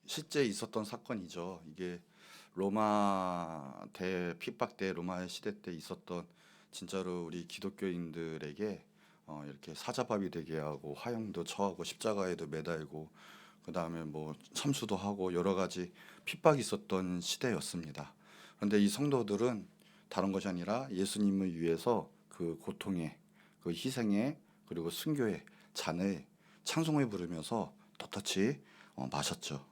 실제 있었던 사건이죠. 이게 로마 대 핍박 때 로마 시대 때 있었던 진짜로 우리 기독교인들에게 이렇게 사자밥이 되게 하고 화형도 처하고 십자가에도 매달고 그다음에 뭐 참수도 하고 여러 가지 핍박이 있었던 시대였습니다. 그런데 이 성도들은 다른 것이 아니라 예수님을 위해서 그 고통의 그 희생의 그리고 순교의 잔을 찬송을 부르면서 떳떳이 마셨죠.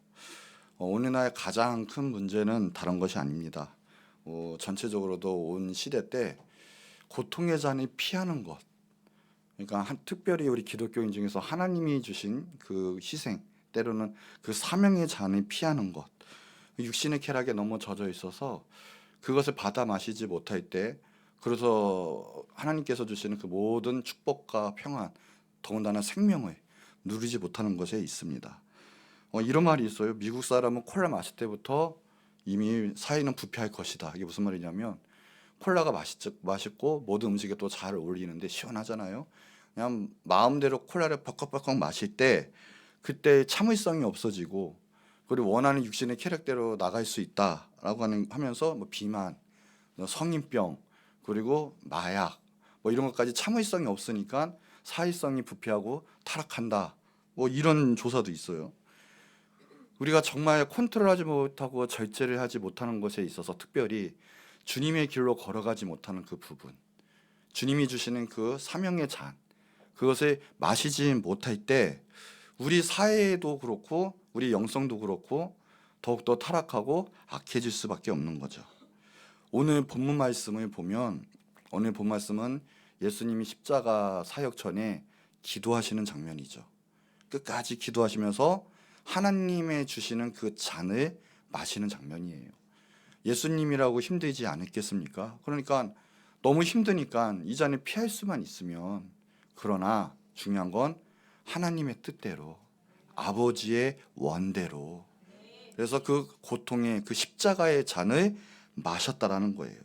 오늘날 가장 큰 문제는 다른 것이 아닙니다. 전체적으로도 온 시대 때 고통의 잔을 피하는 것. 그러니까 특별히 우리 기독교인 중에서 하나님이 주신 그 희생, 때로는 그 사명의 잔을 피하는 것. 육신의 쾌락에 너무 젖어 있어서 그것을 받아 마시지 못할 때, 그래서 하나님께서 주시는 그 모든 축복과 평안, 더군다나 생명을 누리지 못하는 것에 있습니다. 이런 말이 있어요. 미국 사람은 콜라 마실 때부터 이미 사이는 부패할 것이다. 이게 무슨 말이냐면 콜라가 맛있고 모든 음식에 또 잘 어울리는데 시원하잖아요. 그냥 마음대로 콜라를 벅벅벅 마실 때 그때 참을성이 없어지고 그리고 원하는 육신의 캐릭대로 나갈 수 있다라고 하면서 뭐 비만, 성인병, 그리고 마약 뭐 이런 것까지 참을성이 없으니까 사회성이 부패하고 타락한다. 뭐 이런 조사도 있어요. 우리가 정말 컨트롤하지 못하고 절제를 하지 못하는 것에 있어서 특별히 주님의 길로 걸어가지 못하는 그 부분, 주님이 주시는 그 사명의 잔, 그것을 마시지 못할 때 우리 사회도 그렇고 우리 영성도 그렇고 더욱더 타락하고 악해질 수밖에 없는 거죠. 오늘 본문 말씀을 보면 오늘 본 말씀은 예수님이 십자가 사역 전에 기도하시는 장면이죠. 끝까지 기도하시면서 하나님의 주시는 그 잔을 마시는 장면이에요. 예수님이라고 힘들지 않았겠습니까? 그러니까 너무 힘드니까 이 잔을 피할 수만 있으면, 그러나 중요한 건 하나님의 뜻대로, 아버지의 원대로, 그래서 그 고통의 그 십자가의 잔을 마셨다라는 거예요.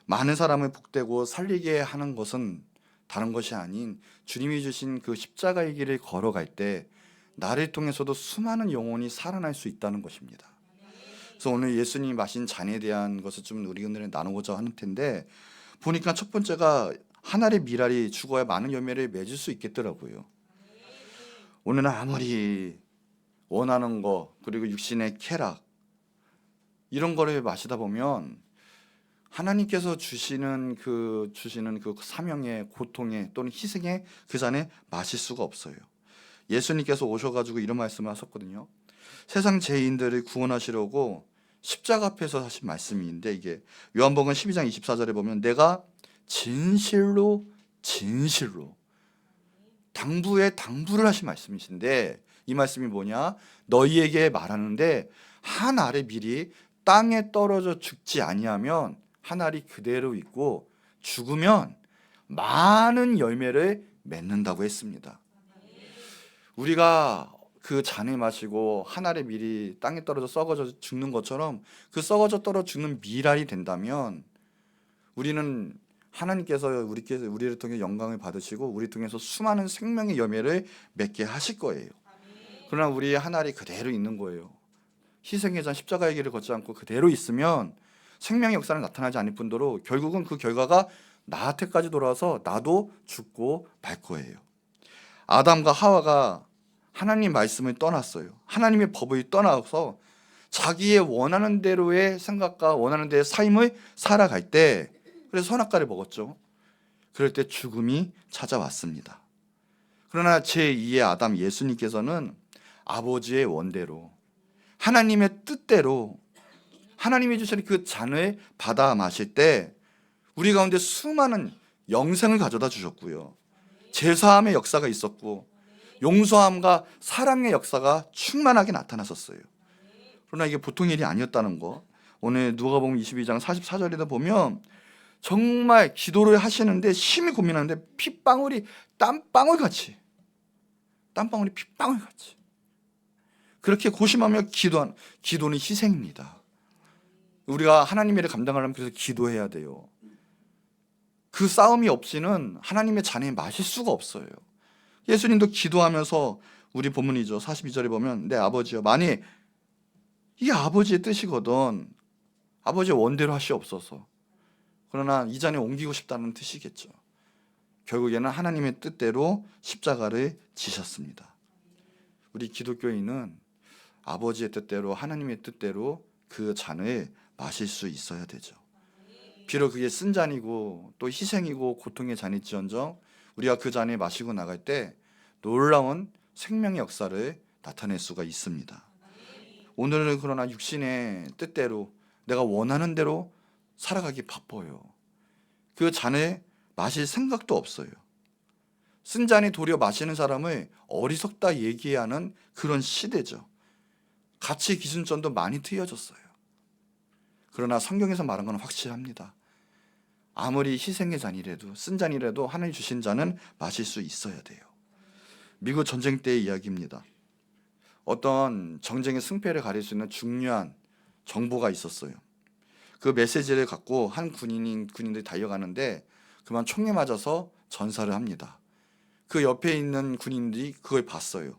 많은 사람을 복되고 살리게 하는 것은 다른 것이 아닌 주님이 주신 그 십자가의 길을 걸어갈 때 나를 통해서도 수많은 영혼이 살아날 수 있다는 것입니다. 그래서 오늘 예수님이 마신 잔에 대한 것을 좀 우리 오늘 나누고자 하는 텐데, 보니까 첫 번째가 한 알의 밀알이 죽어야 많은 열매를 맺을 수 있겠더라고요. 오늘은 아무리 원하는 거 그리고 육신의 쾌락 이런 거를 마시다 보면 하나님께서 주시는 그 사명의 고통의 또는 희생의 그 잔에 마실 수가 없어요. 예수님께서 오셔가지고 이런 말씀을 하셨거든요. 세상 죄인들을 구원하시려고 십자가 앞에서 하신 말씀인데, 이게 요한복음 12장 24절에 보면 내가 진실로 당부를 하신 말씀이신데, 이 말씀이 뭐냐? 너희에게 말하는데 한 알의 밀이 땅에 떨어져 죽지 아니하면 한 알이 그대로 있고 죽으면 많은 열매를 맺는다고 했습니다. 우리가 그 잔을 마시고 한 알의 밀이 땅에 떨어져 썩어져 죽는 것처럼 그 썩어져 떨어 죽는 밀알이 된다면 우리는 하나님께서 우리를 통해 영광을 받으시고 우리 통해서 수많은 생명의 열매를 맺게 하실 거예요. 그러나 우리의 한 알이 그대로 있는 거예요. 희생의 잔 십자가의 길을 걷지 않고 그대로 있으면 생명의 역사는 나타나지 않을 뿐더러 결국은 그 결과가 나한테까지 돌아와서 나도 죽고 말 거예요. 아담과 하와가 하나님 말씀을 떠났어요. 하나님의 법을 떠나서 자기의 원하는 대로의 생각과 원하는 대로의 삶을 살아갈 때, 그래서 선악과를 먹었죠. 그럴 때 죽음이 찾아왔습니다. 그러나 제2의 아담 예수님께서는 아버지의 원대로 하나님의 뜻대로 하나님이 주신 그 잔을 받아 마실 때 우리 가운데 수많은 영생을 가져다 주셨고요. 제사함의 역사가 있었고 용서함과 사랑의 역사가 충만하게 나타났었어요. 그러나 이게 보통 일이 아니었다는 거, 오늘 누가복음 22장 44절에도 보면 정말 기도를 하시는데 심히 고민하는데 땀방울이 핏방울같이 그렇게 고심하며 기도는 희생입니다. 우리가 하나님의 일을 감당하려면 그래서 기도해야 돼요. 그 싸움이 없이는 하나님의 잔에 마실 수가 없어요. 예수님도 기도하면서 우리 본문이죠. 42절에 보면 내 아버지여 만일 이게 아버지의 뜻이거든. 아버지의 원대로 하시옵소서. 그러나 이 자리에 옮기고 싶다는 뜻이겠죠. 결국에는 하나님의 뜻대로 십자가를 지셨습니다. 우리 기독교인은 아버지의 뜻대로 하나님의 뜻대로 그 잔을 마실 수 있어야 되죠. 비록 그게 쓴 잔이고 또 희생이고 고통의 잔일지언정 우리가 그 잔을 마시고 나갈 때 놀라운 생명의 역사를 나타낼 수가 있습니다. 오늘은 그러나 육신의 뜻대로 내가 원하는 대로 살아가기 바빠요. 그 잔을 마실 생각도 없어요. 쓴 잔이 도리어 마시는 사람을 어리석다 얘기하는 그런 시대죠. 가치 기준점도 많이 트여졌어요. 그러나 성경에서 말한 건 확실합니다. 아무리 희생의 잔이라도 쓴 잔이라도 하나님 주신 잔은 마실 수 있어야 돼요. 미국 전쟁 때의 이야기입니다. 어떤 정쟁의 승패를 가릴 수 있는 중요한 정보가 있었어요. 그 메시지를 갖고 한 군인들이 달려가는데 그만 총에 맞아서 전사를 합니다. 그 옆에 있는 군인들이 그걸 봤어요.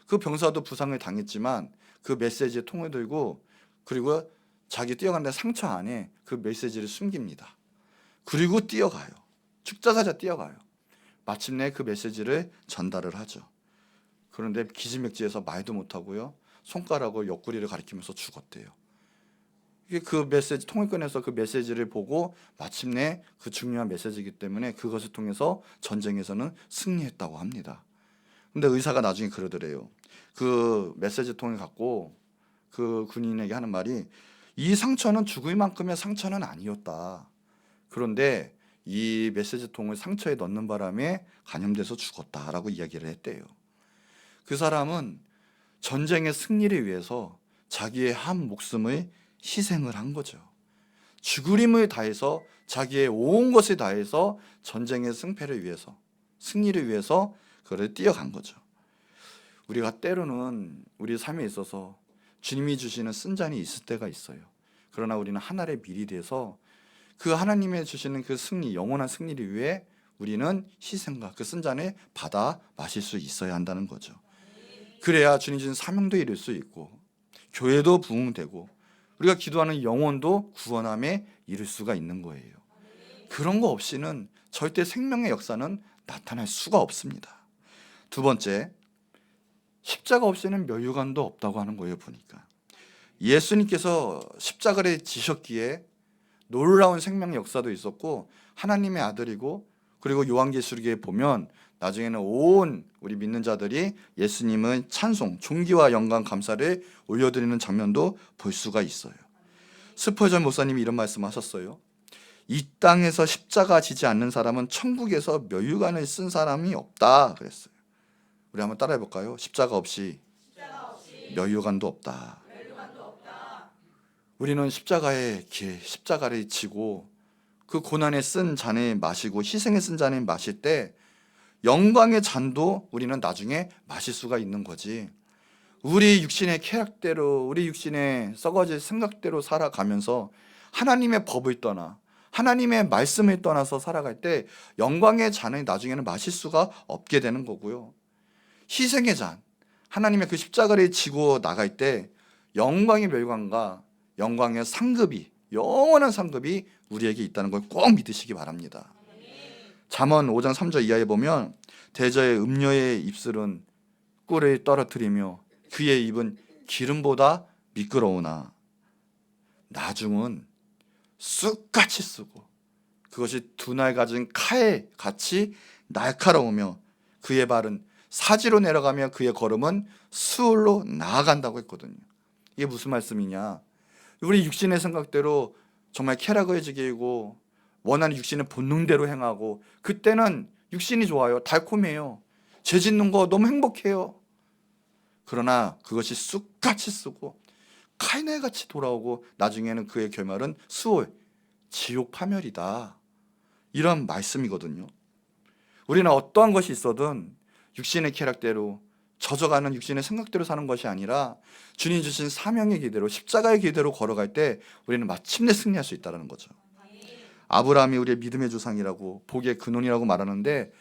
그 병사도 부상을 당했지만 그 메시지에 통을 들고 그리고 자기 뛰어가는데 상처 안에 그 메시지를 숨깁니다. 그리고 뛰어가요. 축자사자 뛰어가요. 마침내 그 메시지를 전달을 하죠. 그런데 기지맥지에서 말도 못하고요. 손가락으로 옆구리를 가리키면서 죽었대요. 이게 그 메시지 통을 꺼내서 그 메시지를 보고 마침내 그 중요한 메시지이기 때문에 그것을 통해서 전쟁에서는 승리했다고 합니다. 근데 의사가 나중에 그러더래요. 그 메시지 통을 갖고 그 군인에게 하는 말이 이 상처는 죽을 만큼의 상처는 아니었다. 그런데 이 메시지 통을 상처에 넣는 바람에 감염돼서 죽었다라고 이야기를 했대요. 그 사람은 전쟁의 승리를 위해서 자기의 한 목숨을 희생을 한 거죠. 죽을 힘을 다해서 자기의 온 것을 다해서 전쟁의 승패를 위해서 승리를 위해서 그를 뛰어간 거죠. 우리가 때로는 우리 삶에 있어서 주님이 주시는 쓴 잔이 있을 때가 있어요. 그러나 우리는 하나를 미리 대서 그 하나님의 주시는 그 승리, 영원한 승리를 위해 우리는 희생과 그 쓴 잔을 받아 마실 수 있어야 한다는 거죠. 그래야 주님 주신 사명도 이룰 수 있고 교회도 부흥되고 우리가 기도하는 영혼도 구원함에 이를 수가 있는 거예요. 그런 거 없이는 절대 생명의 역사는 나타날 수가 없습니다. 두 번째, 십자가 없이는 멸류관도 없다고 하는 거예요. 보니까 예수님께서 십자가를 지셨기에 놀라운 생명의 역사도 있었고 하나님의 아들이고 그리고 요한계시록에 보면 나중에는 온 우리 믿는 자들이 예수님의 찬송, 존귀와 영광, 감사를 올려드리는 장면도 볼 수가 있어요. 스퍼전 목사님이 이런 말씀하셨어요. 이 땅에서 십자가 지지 않는 사람은 천국에서 멸류관을 쓴 사람이 없다 그랬어요. 우리 한번 따라해 볼까요? 십자가 없이 멸류관도 없다. 우리는 십자가에 십자가를 지고 그 고난에 쓴 잔을 마시고 희생에 쓴 잔을 마실 때 영광의 잔도 우리는 나중에 마실 수가 있는 거지. 우리 육신의 쾌락대로 우리 육신의 썩어질 생각대로 살아가면서 하나님의 법을 떠나 하나님의 말씀을 떠나서 살아갈 때 영광의 잔을 나중에는 마실 수가 없게 되는 거고요. 희생의 잔, 하나님의 그 십자가를 지고 나갈 때 영광의 멸관과 영광의 상급이 영원한 상급이 우리에게 있다는 걸 꼭 믿으시기 바랍니다. 잠언 5장 3절 이하에 보면 대저의 음녀의 입술은 꿀을 떨어뜨리며 그의 입은 기름보다 미끄러우나 나중은 쑥같이 쓰고 그것이 두 날 가진 칼 같이 날카로우며 그의 발은 사지로 내려가며 그의 걸음은 수월로 나아간다고 했거든요. 이게 무슨 말씀이냐? 우리 육신의 생각대로 정말 쾌락을 즐기고 원하는 육신의 본능대로 행하고 그때는 육신이 좋아요. 달콤해요. 죄 짓는 거 너무 행복해요. 그러나 그것이 쑥같이 쓰고 칼날같이 돌아오고 나중에는 그의 결말은 수월, 지옥 파멸이다. 이런 말씀이거든요. 우리는 어떠한 것이 있어든 육신의 쾌락대로 젖어가는 육신의 생각대로 사는 것이 아니라 주님 주신 사명의 길대로 십자가의 길대로 걸어갈 때 우리는 마침내 승리할 수 있다는 거죠. 아브라함이 우리의 믿음의 조상이라고 복의 근원이라고 말하는데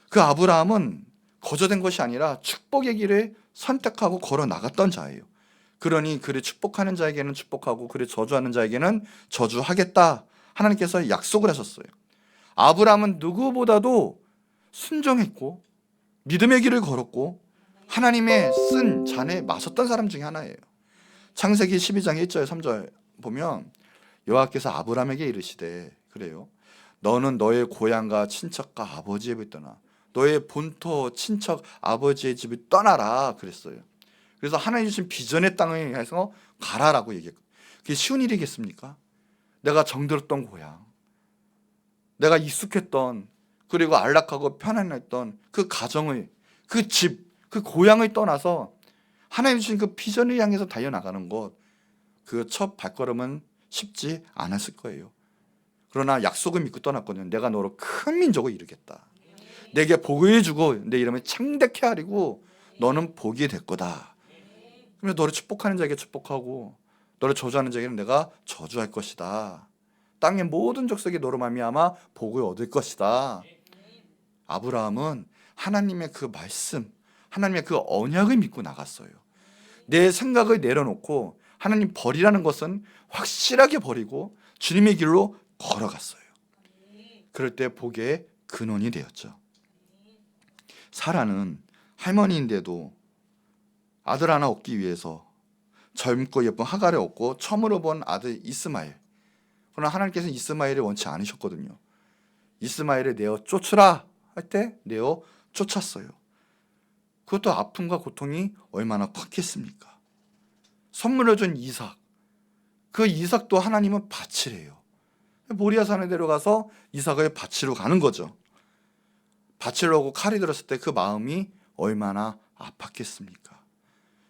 그 아브라함은 거저된 것이 아니라 축복의 길을 선택하고 걸어 나갔던 자예요. 그러니 그를 축복하는 자에게는 축복하고 그를 저주하는 자에게는 저주하겠다. 하나님께서 약속을 하셨어요. 아브라함은 누구보다도 순종했고 믿음의 길을 걸었고 하나님의 쓴 잔에 마셨던 사람 중에 하나예요. 창세기 12장 1절 3절 보면 여호와께서 아브라함에게 이르시되 그래요. 너는 너의 고향과 친척과 아버지의 집을 떠나 너의 본토 친척 아버지의 집을 떠나라 그랬어요. 그래서 하나님 주신 비전의 땅에 해서 가라라고 얘기했거든요. 그게 쉬운 일이겠습니까? 내가 정들었던 고향, 내가 익숙했던 그리고 안락하고 편안했던 그 가정을, 그 집, 그 고향을 떠나서 하나님 주신 그 비전을 향해서 달려나가는 것, 그 첫 발걸음은 쉽지 않았을 거예요. 그러나 약속을 믿고 떠났거든요. 내가 너로 큰 민족을 이루겠다. 내게 복을 주고 내 이름을 창대케 하리고 너는 복이 될 거다. 그러면 너를 축복하는 자에게 축복하고 너를 저주하는 자에게는 내가 저주할 것이다. 땅의 모든 족속이 너로 말미암아 복을 얻을 것이다. 아브라함은 하나님의 그 말씀, 하나님의 그 언약을 믿고 나갔어요. 내 생각을 내려놓고 하나님 버리라는 것은 확실하게 버리고 주님의 길로 걸어갔어요. 그럴 때 복의 근원이 되었죠. 사라는 할머니인데도 아들 하나 얻기 위해서 젊고 예쁜 하갈을 얻고 처음으로 본 아들 이스마엘. 그러나 하나님께서는 이스마엘을 원치 않으셨거든요. 이스마엘을 내어 쫓으라 할 때 내어 쫓았어요. 그것도 아픔과 고통이 얼마나 컸겠습니까? 선물을 준 이삭. 그 이삭도 하나님은 바치래요. 모리아 산에 데려가서 이삭을 바치러 가는 거죠. 바치려고 칼이 들었을 때 그 마음이 얼마나 아팠겠습니까?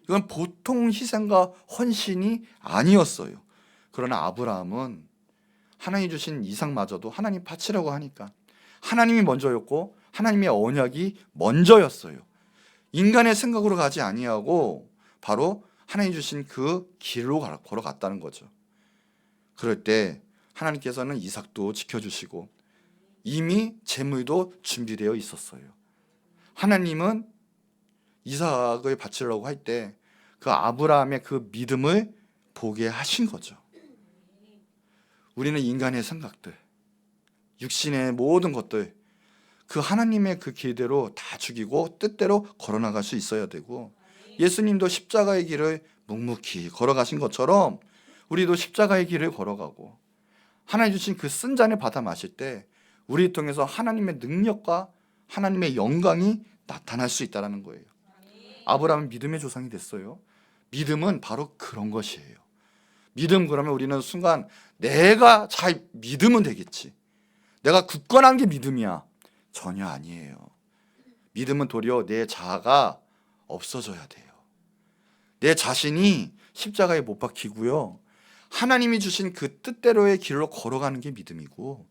이건 보통 희생과 헌신이 아니었어요. 그러나 아브라함은 하나님 주신 이삭마저도 하나님 바치려고 하니까 하나님이 먼저였고 하나님의 언약이 먼저였어요. 인간의 생각으로 가지 아니하고 바로 하나님 주신 그 길로 걸어갔다는 거죠. 그럴 때 하나님께서는 이삭도 지켜주시고 이미 제물도 준비되어 있었어요. 하나님은 이삭을 바치려고 할 때 그 아브라함의 그 믿음을 보게 하신 거죠. 우리는 인간의 생각들, 육신의 모든 것들, 그 하나님의 그 길대로 다 죽이고 뜻대로 걸어나갈 수 있어야 되고 예수님도 십자가의 길을 묵묵히 걸어가신 것처럼 우리도 십자가의 길을 걸어가고 하나님 주신 그 쓴 잔을 받아 마실 때 우리를 통해서 하나님의 능력과 하나님의 영광이 나타날 수 있다는 거예요. 아브라함은 믿음의 조상이 됐어요. 믿음은 바로 그런 것이에요. 믿음 그러면 우리는 순간 내가 잘 믿으면 되겠지. 내가 굳건한 게 믿음이야. 전혀 아니에요. 믿음은 도리어 내 자아가 없어져야 돼요. 내 자신이 십자가에 못 박히고요. 하나님이 주신 그 뜻대로의 길로 걸어가는 게 믿음이고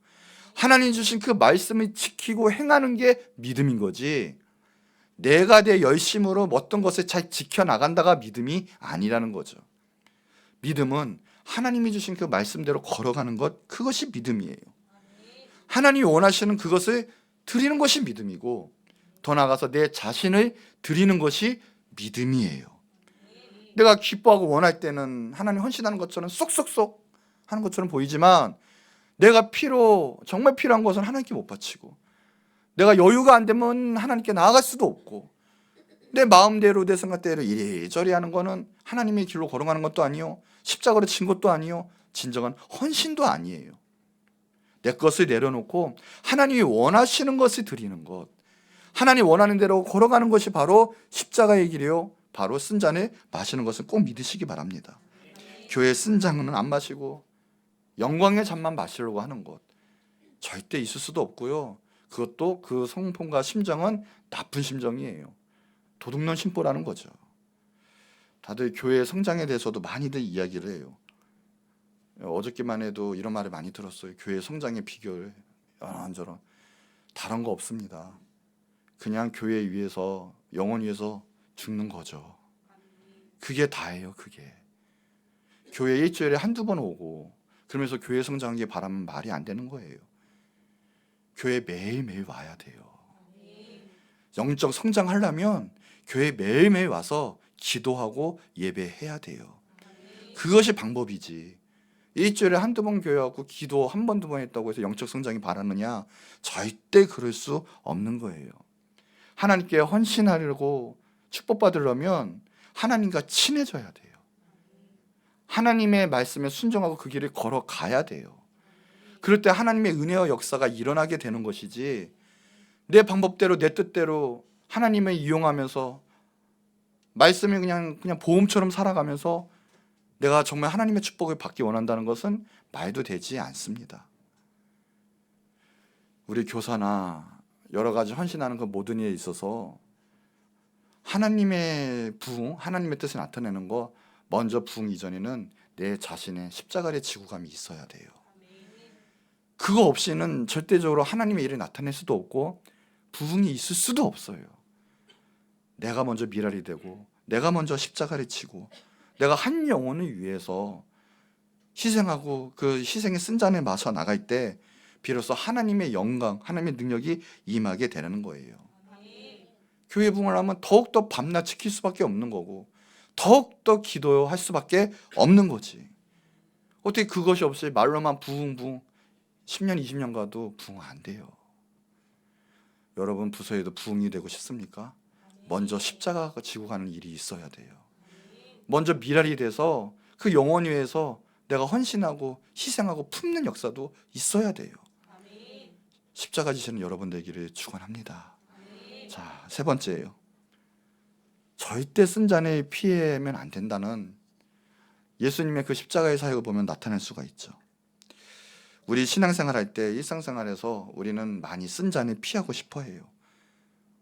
하나님 주신 그 말씀을 지키고 행하는 게 믿음인 거지 내가 내 열심으로 어떤 것을 잘 지켜나간다가 믿음이 아니라는 거죠. 믿음은 하나님이 주신 그 말씀대로 걸어가는 것, 그것이 믿음이에요. 하나님이 원하시는 그것을 드리는 것이 믿음이고 더 나아가서 내 자신을 드리는 것이 믿음이에요. 내가 기뻐하고 원할 때는 하나님 헌신하는 것처럼 쏙쏙쏙 하는 것처럼 보이지만 내가 정말 필요한 것은 하나님께 못 바치고 내가 여유가 안 되면 하나님께 나아갈 수도 없고 내 마음대로 내 생각대로 이리저리 하는 거는 하나님의 길로 걸어가는 것도 아니요 십자가로 친 것도 아니요 진정한 헌신도 아니에요. 내 것을 내려놓고 하나님이 원하시는 것을 드리는 것, 하나님 원하는 대로 걸어가는 것이 바로 십자가의 길이요 바로 쓴 잔을 마시는 것을 꼭 믿으시기 바랍니다. 교회 쓴 잔은 안 마시고 영광의 잔만 마시려고 하는 것 절대 있을 수도 없고요. 그것도 그 성품과 심정은 나쁜 심정이에요. 도둑놈 심보라는 거죠. 다들 교회 성장에 대해서도 많이들 이야기를 해요. 어저께만 해도 이런 말을 많이 들었어요. 교회 성장의 비결 이런저런 다른 거 없습니다. 그냥 교회 위해서 영혼 위해서 죽는 거죠. 그게 다예요. 그게 교회 일주일에 한두 번 오고 그러면서 교회 성장하기 바라면 말이 안 되는 거예요. 교회 매일매일 와야 돼요. 영적 성장하려면 교회 매일매일 와서 기도하고 예배해야 돼요. 그것이 방법이지. 일주일에 한두 번 교회 와고 기도 한 번, 두 번 했다고 해서 영적 성장이 바라느냐? 절대 그럴 수 없는 거예요. 하나님께 헌신하려고 축복받으려면 하나님과 친해져야 돼요. 하나님의 말씀에 순종하고 그 길을 걸어가야 돼요. 그럴 때 하나님의 은혜와 역사가 일어나게 되는 것이지, 내 방법대로 내 뜻대로 하나님을 이용하면서 말씀을 그냥 보험처럼 살아가면서 내가 정말 하나님의 축복을 받기 원한다는 것은 말도 되지 않습니다. 우리 교사나 여러 가지 헌신하는 그 모든 일에 있어서 하나님의 부흥, 하나님의 뜻을 나타내는 거, 먼저 부흥 이전에는 내 자신의 십자가의 지구감이 있어야 돼요. 그거 없이는 절대적으로 하나님의 일을 나타낼 수도 없고 부흥이 있을 수도 없어요. 내가 먼저 미랄이 되고 내가 먼저 십자가를 지고 내가 한 영혼을 위해서 희생하고 그 희생의 쓴잔을 마셔 나갈 때 비로소 하나님의 영광, 하나님의 능력이 임하게 되는 거예요. 교회 부흥을 하면 더욱더 밤낮 지킬 수밖에 없는 거고 더욱더 기도할 수밖에 없는 거지. 어떻게 그것이 없이 말로만 부흥 10년 20년 가도 부흥 안 돼요. 여러분 부서에도 부흥이 되고 싶습니까? 먼저 십자가가 지고 가는 일이 있어야 돼요. 먼저 미랄이 돼서 그 영혼 위해서 내가 헌신하고 희생하고 품는 역사도 있어야 돼요. 십자가 지시는 여러분 되기를 축원합니다. 자, 세 번째예요. 절대 쓴잔을 피하면 안 된다는 예수님의 그 십자가의 사역을 보면 나타날 수가 있죠. 우리 신앙생활 할 때 일상생활에서 우리는 많이 쓴잔을 피하고 싶어 해요.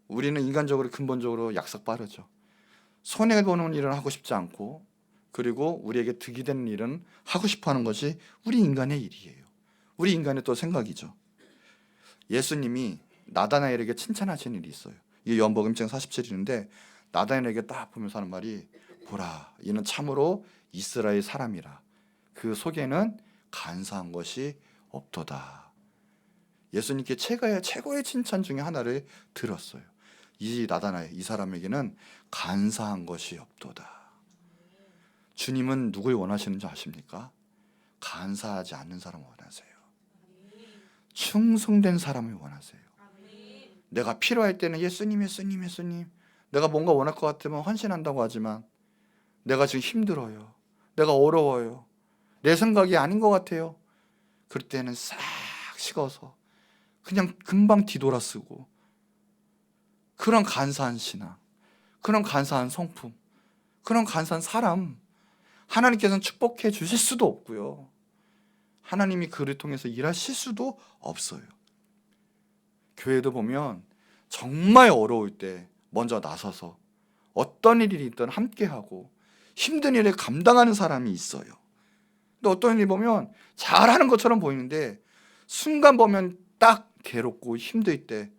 우리는 인간적으로 근본적으로 약삭 빠르죠. 손해보는 일은 하고 싶지 않고, 그리고 우리에게 득이 되는 일은 하고 싶어 하는 것이 우리 인간의 일이에요. 우리 인간의 또 생각이죠. 예수님이 나다나엘에게 칭찬하신 일이 있어요. 이게 요한복음 1장 47절인데 나다나엘에게 딱 보면서 하는 말이, 보라, 이는 참으로 이스라엘 사람이라. 그 속에는 간사한 것이 없도다. 예수님께 최고의 칭찬 중에 하나를 들었어요. 이 나다나엘, 이 사람에게는 간사한 것이 없도다. 주님은 누굴 원하시는지 아십니까? 간사하지 않는 사람을 원하세요. 충성된 사람을 원하세요. 내가 필요할 때는 예수님, 예수님, 예수님. 내가 뭔가 원할 것 같으면 헌신한다고 하지만 내가 지금 힘들어요. 내가 어려워요. 내 생각이 아닌 것 같아요. 그럴 때는 싹 식어서 그냥 금방 뒤돌아쓰고, 그런 간사한 신앙, 그런 간사한 성품, 그런 간사한 사람, 하나님께서는 축복해 주실 수도 없고요. 하나님이 그를 통해서 일하실 수도 없어요. 교회도 보면 정말 어려울 때 먼저 나서서 어떤 일이 있든 함께하고 힘든 일을 감당하는 사람이 있어요. 근데 어떤 일이 보면 잘하는 것처럼 보이는데 순간 보면 딱 괴롭고 힘들 때,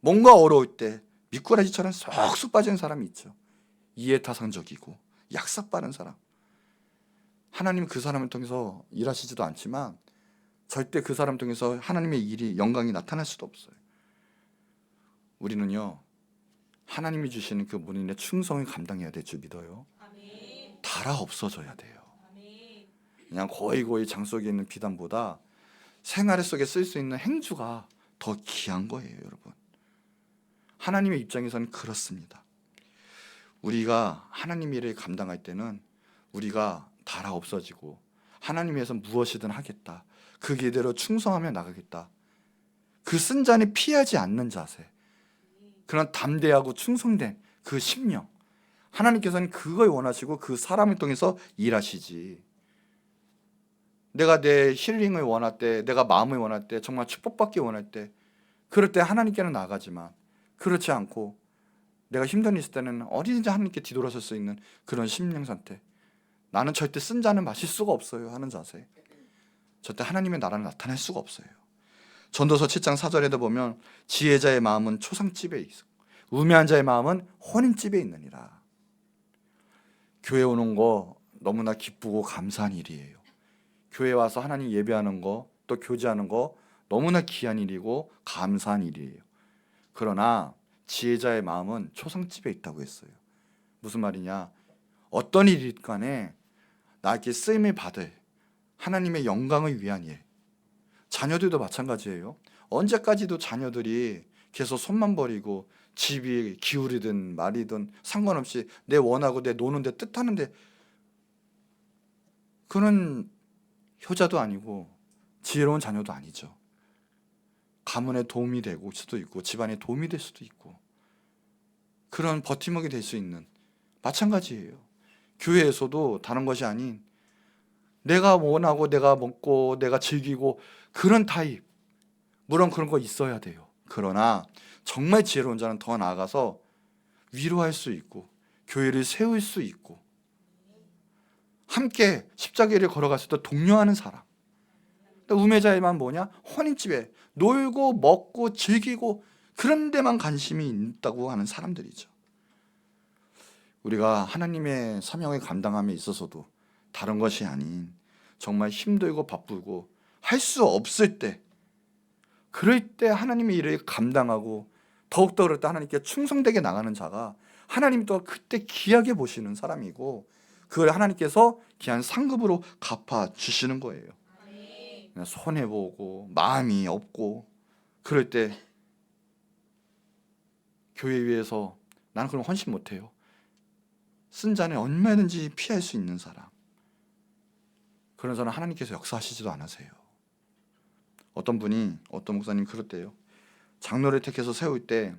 뭔가 어려울 때 미꾸라지처럼 쏙쏙 빠지는 사람이 있죠. 이해타산적이고 약삭 빠른 사람. 하나님은 그 사람을 통해서 일하시지도 않지만 절대 그 사람 통해서 하나님의 일이, 영광이 나타날 수도 없어요. 우리는요, 하나님이 주시는 그 본인의 충성을 감당해야 될 줄 믿어요. 달아 없어져야 돼요. 그냥 고이 장 속에 있는 비단보다 생활 속에 쓸 수 있는 행주가 더 귀한 거예요, 여러분. 하나님의 입장에서는 그렇습니다. 우리가 하나님 일을 감당할 때는 우리가 달아 없어지고 하나님 위해서 무엇이든 하겠다, 그 길대로 충성하며 나가겠다, 그 쓴잔을 피하지 않는 자세, 그런 담대하고 충성된 그 심령, 하나님께서는 그걸 원하시고 그 사람을 통해서 일하시지. 내가 내 힐링을 원할 때, 내가 마음을 원할 때, 정말 축복받기 원할 때, 그럴 때 하나님께는 나가지만, 그렇지 않고 내가 힘든 일 있을 때는 어디든지 하나님께 뒤돌아설 수 있는 그런 심령 상태, 나는 절대 쓴 잔을 마실 수가 없어요 하는 자세, 절대 하나님의 나라를 나타낼 수가 없어요. 전도서 7장 4절에도 보면 지혜자의 마음은 초상집에 있어 우매한 자의 마음은 혼인집에 있느니라. 교회 오는 거 너무나 기쁘고 감사한 일이에요. 교회 와서 하나님 예배하는 거, 또 교제하는 거 너무나 귀한 일이고 감사한 일이에요. 그러나 지혜자의 마음은 초상집에 있다고 했어요. 무슨 말이냐? 어떤 일이 간에 나에게 쓰임을 받을 하나님의 영광을 위한 일. 자녀들도 마찬가지예요. 언제까지도 자녀들이 계속 손만 버리고 집이 기울이든 말이든 상관없이 내 원하고 내 노는데 뜻하는데, 그런 효자도 아니고 지혜로운 자녀도 아니죠. 가문에 도움이 될 수도 있고 집안에 도움이 될 수도 있고 그런 버팀목이 될 수 있는, 마찬가지예요. 교회에서도 다른 것이 아닌 내가 원하고 내가 먹고 내가 즐기고 그런 타입, 물론 그런 거 있어야 돼요. 그러나 정말 지혜로운 자는 더 나아가서 위로할 수 있고 교회를 세울 수 있고 함께 십자가를 걸어갔을 때 독려하는 사람. 우매자에만 뭐냐? 혼인집에 놀고 먹고 즐기고 그런 데만 관심이 있다고 하는 사람들이죠. 우리가 하나님의 사명을 감당함에 있어서도 다른 것이 아닌 정말 힘들고 바쁘고 할 수 없을 때, 그럴 때 하나님의 일을 감당하고 더욱더 그럴 때 하나님께 충성되게 나가는 자가 하나님이 또 그때 귀하게 보시는 사람이고 그걸 하나님께서 귀한 상급으로 갚아주시는 거예요. 손해보고 마음이 없고 그럴 때 교회 위에서 나는 그럼 헌신 못해요. 쓴 자는 얼마든지 피할 수 있는 사람, 그런 사람 하나님께서 역사하시지도 않으세요. 어떤 목사님 그랬대요. 장로를 택해서 세울 때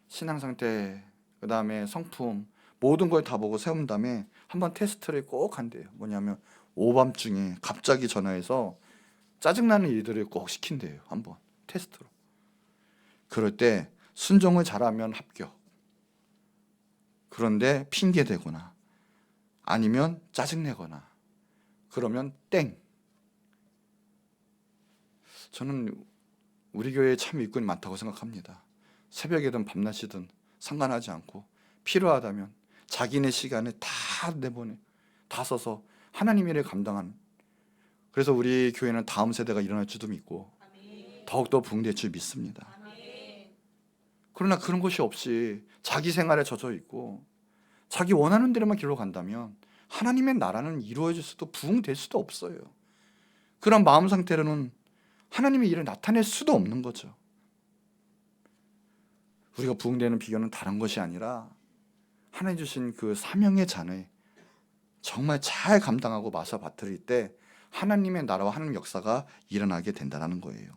신앙 상태, 그 다음에 성품 모든 걸 다 보고 세운 다음에 한번 테스트를 꼭 한대요. 뭐냐면 오밤중에 갑자기 전화해서 짜증나는 일들을 꼭 시킨대요. 한번 테스트로. 그럴 때 순종을 잘하면 합격, 그런데 핑계대거나 아니면 짜증내거나 그러면 땡. 저는 우리 교회에 참 일꾼이 많다고 생각합니다. 새벽이든 밤낮이든 상관하지 않고 필요하다면 자기네 시간을 다 내보내, 다 써서 하나님 일을 감당하는, 그래서 우리 교회는 다음 세대가 일어날 줄도 믿고 더욱더 부흥될 줄 믿습니다. 그러나 그런 것이 없이 자기 생활에 젖어 있고 자기 원하는 대로만 길로 간다면 하나님의 나라는 이루어질 수도 부흥될 수도 없어요. 그런 마음 상태로는 하나님의 일을 나타낼 수도 없는 거죠. 우리가 부흥되는 비결은 다른 것이 아니라 하나님 주신 그 사명의 잔을 정말 잘 감당하고 마셔 받들일 때 하나님의 나라와 하나님의 역사가 일어나게 된다는 거예요.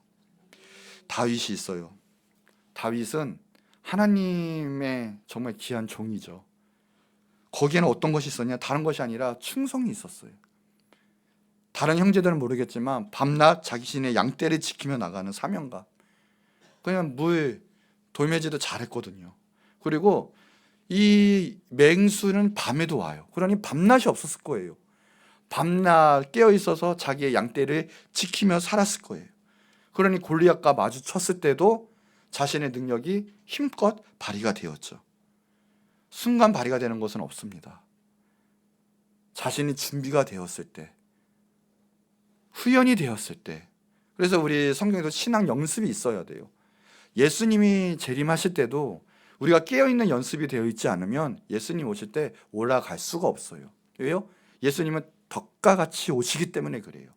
다윗이 있어요. 다윗은 하나님의 정말 귀한 종이죠. 거기에는 어떤 것이 있었냐? 다른 것이 아니라 충성이 있었어요. 다른 형제들은 모르겠지만 밤낮 자신의 양떼를 지키며 나가는 사명감, 그냥 돌매질도 잘했거든요. 그리고 이 맹수는 밤에도 와요. 그러니 밤낮이 없었을 거예요. 밤낮 깨어 있어서 자기의 양떼를 지키며 살았을 거예요. 그러니 골리앗과 마주쳤을 때도 자신의 능력이 힘껏 발휘가 되었죠. 순간 발휘가 되는 것은 없습니다. 자신이 준비가 되었을 때, 후연이 되었을 때. 그래서 우리 성경에도 신앙 연습이 있어야 돼요. 예수님이 재림하실 때도 우리가 깨어있는 연습이 되어 있지 않으면 예수님 오실 때 올라갈 수가 없어요. 왜요? 예수님은 덕과 같이 오시기 때문에 그래요.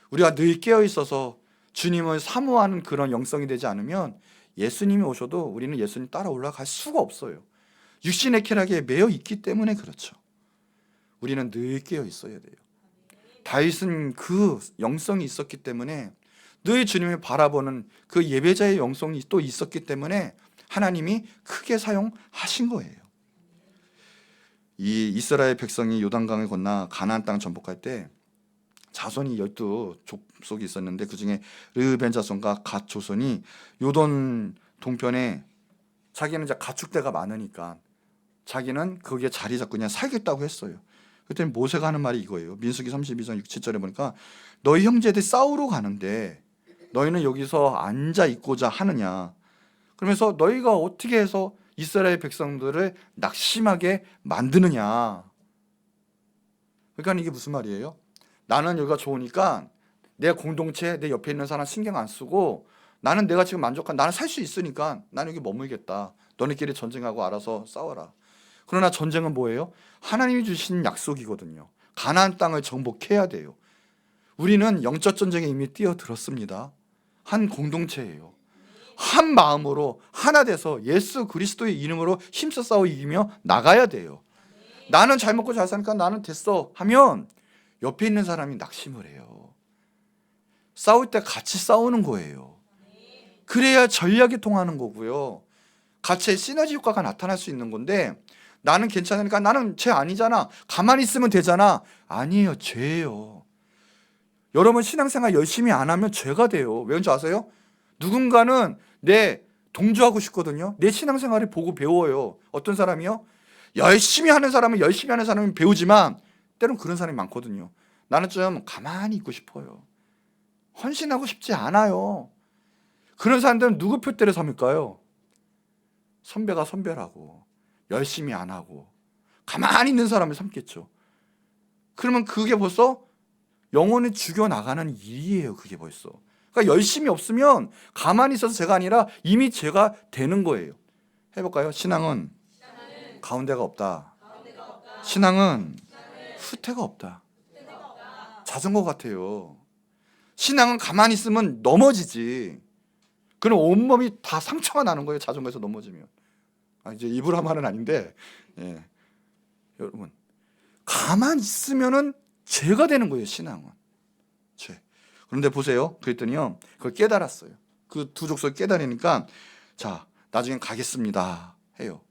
우리가 늘 깨어있어서 주님을 사모하는 그런 영성이 되지 않으면 예수님이 오셔도 우리는 예수님 따라 올라갈 수가 없어요. 육신의 쾌락에 매여 있기 때문에 그렇죠. 우리는 늘 깨어 있어야 돼요. 다윗은 그 영성이 있었기 때문에 늘 주님을 바라보는 그 예배자의 영성이 또 있었기 때문에 하나님이 크게 사용하신 거예요. 이 이스라엘 백성이 요단강을 건너 가나안 땅 정복할 때 자손이 12족속이 있었는데 그중에 르우벤 자손과 갓 조손이 요단 동편에 자기는 이제 가축대가 많으니까 자기는 거기에 자리 잡고 그냥 살겠다고 했어요. 그랬더니 모세가 하는 말이 이거예요. 민수기 32장 6, 7절에 보니까 너희 형제들 싸우러 가는데 너희는 여기서 앉아 있고자 하느냐. 그러면서 너희가 어떻게 해서 이스라엘 백성들을 낙심하게 만드느냐. 그러니까 이게 무슨 말이에요? 나는 여기가 좋으니까 내 공동체, 내 옆에 있는 사람 신경 안 쓰고 나는 내가 지금 만족한, 나는 살 수 있으니까 나는 여기 머물겠다. 너네끼리 전쟁하고 알아서 싸워라. 그러나 전쟁은 뭐예요? 하나님이 주신 약속이거든요. 가나안 땅을 정복해야 돼요. 우리는 영적 전쟁에 이미 뛰어들었습니다. 한 공동체예요. 한 마음으로 하나 돼서 예수 그리스도의 이름으로 힘써 싸워 이기며 나가야 돼요. 나는 잘 먹고 잘 사니까 나는 됐어 하면 옆에 있는 사람이 낙심을 해요. 싸울 때 같이 싸우는 거예요. 그래야 전략이 통하는 거고요. 같이 시너지 효과가 나타날 수 있는 건데, 나는 괜찮으니까 나는 죄 아니잖아, 가만히 있으면 되잖아. 아니에요, 죄예요. 여러분 신앙생활 열심히 안 하면 죄가 돼요. 왜인지 아세요? 누군가는 내 동조하고 싶거든요. 내 신앙생활을 보고 배워요. 어떤 사람이요? 열심히 하는 사람은 열심히 하는 사람은 배우지만 때론 그런 사람이 많거든요. 나는 좀 가만히 있고 싶어요. 헌신하고 싶지 않아요. 그런 사람들은 누구 표대를 삼을까요? 선배가 선배라고 열심히 안 하고 가만히 있는 사람을 삼겠죠. 그러면 그게 벌써 영혼을 죽여나가는 일이에요. 그게 벌써. 그러니까 열심히 없으면 가만히 있어서 죄가 아니라 이미 죄가 되는 거예요. 해볼까요? 신앙은 가운데가 없다. 신앙은 후퇴가 없다. 자전거 같아요. 신앙은 가만히 있으면 넘어지지. 그럼 온몸이 다 상처가 나는 거예요. 자전거에서 넘어지면. 이제 입으로 한 말은 아닌데, 예. 여러분 가만히 있으면은 죄가 되는 거예요. 신앙은 죄. 그런데 보세요. 그랬더니요, 그걸 깨달았어요. 그 두 족속 깨달으니까 자, 나중엔 가겠습니다 해요.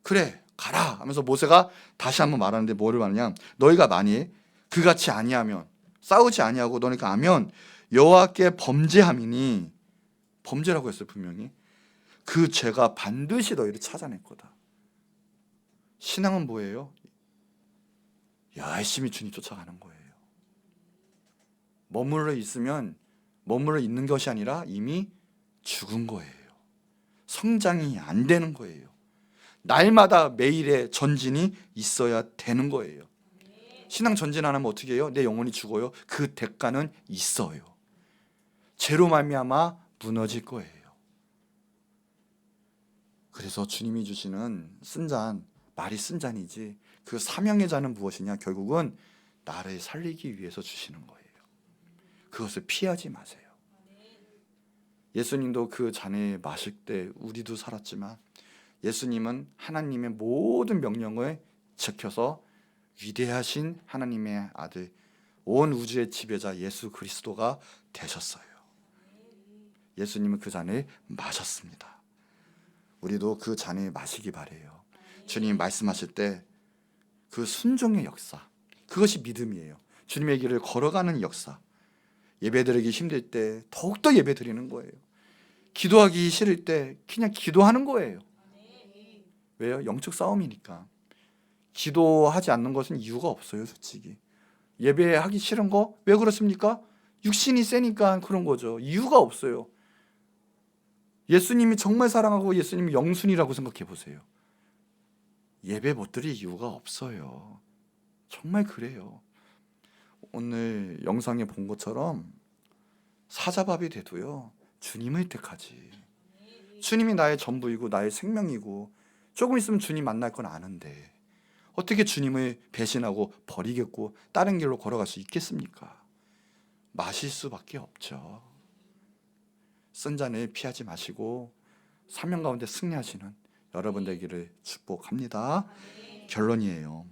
그래 가라 하면서 모세가 다시 한번 말하는데 뭐를 말하냐, 너희가 만일 그같이 아니하면, 싸우지 아니하고 너희가 하면 여호와께 범죄함이니, 범죄라고 했어요. 분명히 그 죄가 반드시 너희를 찾아낼 거다. 신앙은 뭐예요? 열심히 주님 쫓아가는 거예요. 머물러 있으면 머물러 있는 것이 아니라 이미 죽은 거예요. 성장이 안 되는 거예요. 날마다 매일의 전진이 있어야 되는 거예요. 신앙 전진 안 하면 어떻게 해요? 내 영혼이 죽어요. 그 대가는 있어요. 죄로 말미암아 무너질 거예요. 그래서 주님이 주시는 쓴잔, 말이 쓴잔이지 그 사명의 잔은 무엇이냐? 결국은 나를 살리기 위해서 주시는 거예요. 그것을 피하지 마세요. 예수님도 그 잔을 마실 때 우리도 살았지만 예수님은 하나님의 모든 명령을 지켜서 위대하신 하나님의 아들, 온 우주의 지배자 예수 그리스도가 되셨어요. 예수님은 그 잔을 마셨습니다. 우리도 그 잔을 마시기 바래요. 주님 말씀하실 때 그 순종의 역사, 그것이 믿음이에요. 주님의 길을 걸어가는 역사. 예배드리기 힘들 때 더욱더 예배드리는 거예요. 기도하기 싫을 때 그냥 기도하는 거예요. 왜요? 영적 싸움이니까. 기도하지 않는 것은 이유가 없어요. 솔직히 예배하기 싫은 거 왜 그렇습니까? 육신이 세니까 그런 거죠. 이유가 없어요. 예수님이 정말 사랑하고 예수님이 영순이라고 생각해 보세요. 예배 못 드릴 이유가 없어요. 정말 그래요. 오늘 영상에 본 것처럼 사자밥이 돼도요, 주님을 택하지. 주님이 나의 전부이고 나의 생명이고 조금 있으면 주님 만날 건 아는데 어떻게 주님을 배신하고 버리겠고 다른 길로 걸어갈 수 있겠습니까? 마실 수밖에 없죠. 쓴 잔을 피하지 마시고 사명 가운데 승리하시는 여러분 되기를 축복합니다. 결론이에요.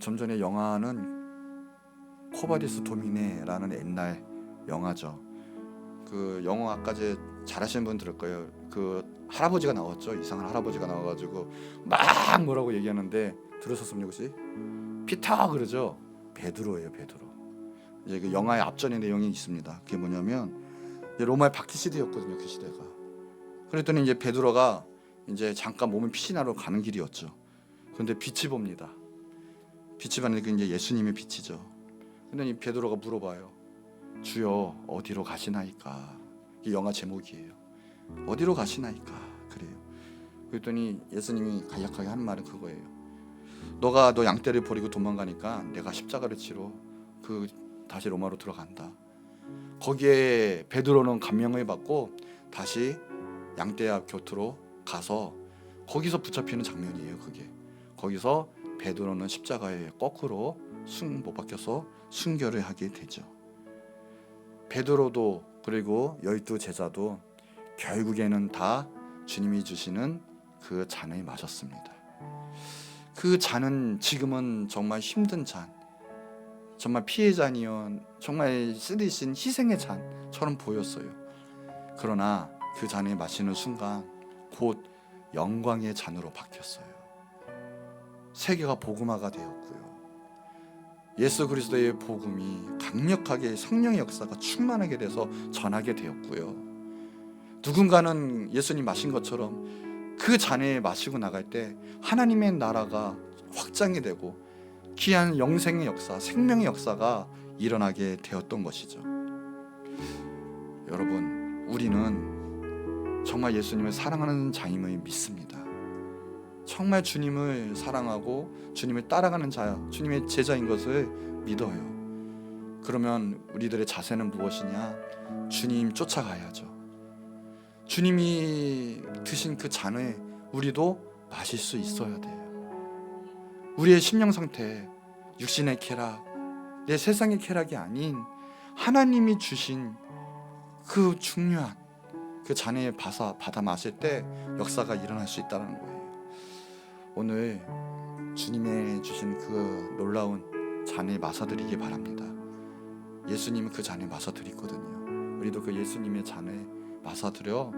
좀 전에 영화는 코바디스 도미네라는 옛날 영화죠. 그 영화 아까 잘 아시는 분 들을 거예요. 그 할아버지가 나왔죠. 이상한 할아버지가 나와가지고 막 뭐라고 얘기하는데 들으셨습니까 혹시? 피터 그러죠. 베드로예요. 베드로. 이제 그 영화의 앞전의 내용이 있습니다. 그게 뭐냐면 로마의 박해 시대였거든요. 그 시대가. 그랬더니 이제 베드로가 이제 잠깐 몸을 피신하러 가는 길이었죠. 그런데 빛이 봅니다. 빛이 봤는데 이제 예수님의 빛이죠. 그런데 베드로가 물어봐요. 주여 어디로 가시나이까? 이 영화 제목이에요. 어디로 가시나이까? 그래요. 그랬더니 예수님이 간략하게 하는 말은 그거예요. 너가 너 양떼를 버리고 도망가니까 내가 십자가를 치러 다시 로마로 들어간다. 거기에 베드로는 감명을 받고 다시 양떼 앞 곁으로 가서 거기서 붙잡히는 장면이에요. 그게 거기서 베드로는 십자가에 거꾸로 못 박혀서 순교를 하게 되죠. 베드로도 그리고 12 제자도 결국에는 다 주님이 주시는 그 잔을 마셨습니다. 그 잔은 지금은 정말 힘든 잔, 정말 피해 잔이요, 정말 쓰디신 희생의 잔처럼 보였어요. 그러나 그 잔을 마시는 순간 곧 영광의 잔으로 바뀌었어요. 세계가 복음화가 되었고요. 예수 그리스도의 복음이 강력하게 성령의 역사가 충만하게 돼서 전하게 되었고요. 누군가는 예수님 마신 것처럼 그 잔에 마시고 나갈 때 하나님의 나라가 확장이 되고 귀한 영생의 역사, 생명의 역사가 일어나게 되었던 것이죠. 여러분, 우리는 정말 예수님을 사랑하는 자임을 믿습니다. 정말 주님을 사랑하고 주님을 따라가는 자, 주님의 제자인 것을 믿어요. 그러면 우리들의 자세는 무엇이냐? 주님 쫓아가야죠. 주님이 드신 그 잔을 우리도 마실 수 있어야 돼요. 우리의 심령 상태, 육신의 쾌락, 내 세상의 쾌락이 아닌 하나님이 주신 그 중요한 그 잔을 받아 마실 때 역사가 일어날 수 있다는 거예요. 오늘 주님의 주신 그 놀라운 잔을 마셔드리기 바랍니다. 예수님은 그 잔을 마셔드렸거든요. 우리도 그 예수님의 잔을 마셔드려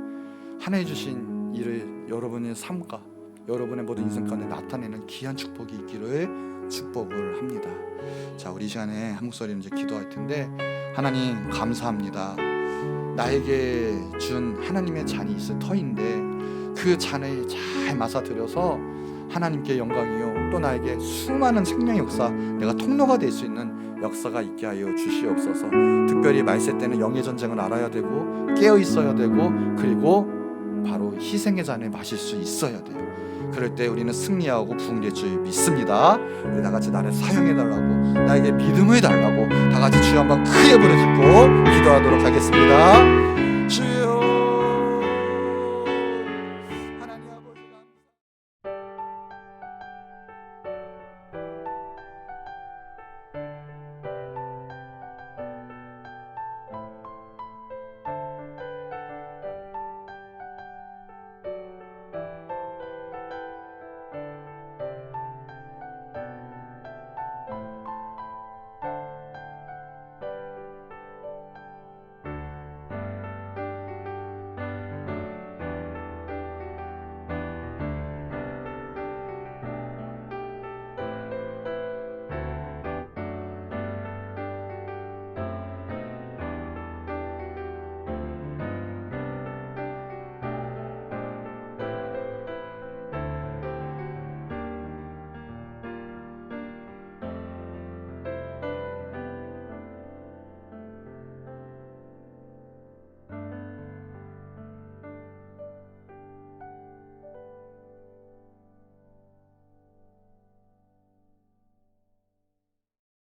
하나님 주신 일을 여러분의 삶과 여러분의 모든 인생 가운데 나타내는 귀한 축복이 있기를 축복을 합니다. 자, 우리 시간에 한 목소리로 이제 기도할 텐데, 하나님 감사합니다. 나에게 준 하나님의 잔이 있을 터인데 그 잔을 잘 마셔드려서 하나님께 영광이요, 또 나에게 수많은 생명의 역사, 내가 통로가 될 수 있는 역사가 있게 하여 주시옵소서. 특별히 말세 때는 영의 전쟁을 알아야 되고 깨어 있어야 되고 그리고 바로 희생의 잔을 마실 수 있어야 돼요. 그럴 때 우리는 승리하고 부흥될 줄 믿습니다. 우리 다 같이 나를 사용해 달라고, 나에게 믿음을 달라고 다 같이 주여 한번 크게 부르짖고 기도하도록 하겠습니다.